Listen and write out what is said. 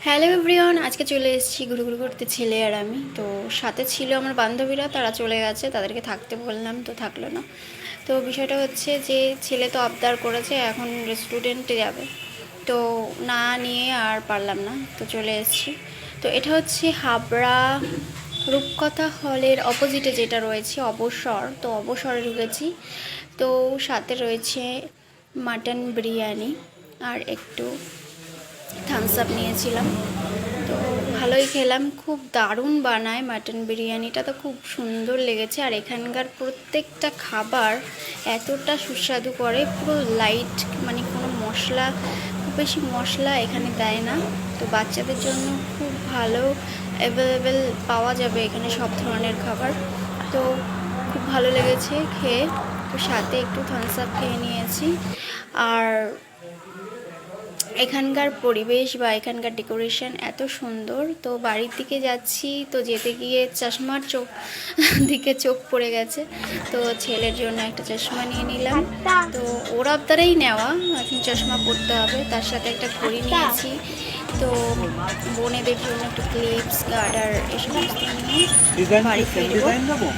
Hello everyone, আজকে চলে এসেছি ঘুরঘুর করতে ছেলে আর আমি। তো সাথে ছিল আমার বান্ধবীরা, তারা চলে গেছে, তাদেরকে থাকতে বললাম তো থাকলো না। তো বিষয়টা হচ্ছে যে ছেলে তো আবদার করেছে, এখন রেস্টুরেন্টে যাবে, তো না নিয়ে আর পারলাম না, তো চলে এসেছি। তো এটা হচ্ছে হাবড়া রূপকথা হলের অপোজিটে যেটা রয়েছে অবসর, তো অবসরে ঢুকেছি। তো সাথে রয়েছে মাটন বিরিয়ানি আর একটু থামস আপ নিয়েছিলাম। তো ভালোই খেলাম, খুব দারুণ বানায় মাটন বিরিয়ানিটা, তো খুব সুন্দর লেগেছে। আর এখানকার প্রত্যেকটা খাবার এতটা সুস্বাদু করে, পুরো লাইট, মানে কোনো মশলা, খুব বেশি মশলা এখানে দেয় না। তো বাচ্চাদের জন্য খুব ভালো অ্যাভেলেবেল পাওয়া যাবে এখানে সব ধরনের খাবার। তো খুব ভালো লেগেছে খেয়ে। তো সাথে একটু থামস আপ খেয়ে নিয়েছি। আর এখানকার পরিবেশ বা এখানকার ডেকোরেশন এত সুন্দর। তো বাড়ির দিকে যাচ্ছি, তো যেতে গিয়ে চশমার চোখ দিকে চোখ পড়ে গেছে, তো ছেলের জন্য একটা চশমা নিয়ে নিলাম। তো ওর আবদারেই নেওয়া, এখন চশমা পরতে হবে। তার সাথে একটা ঘড়ি নিয়েছি। তো বোনেদের জন্য একটু ক্লিপস, গার্ডার, এ সমস্ত নিয়ে বাড়ি ফিরবো।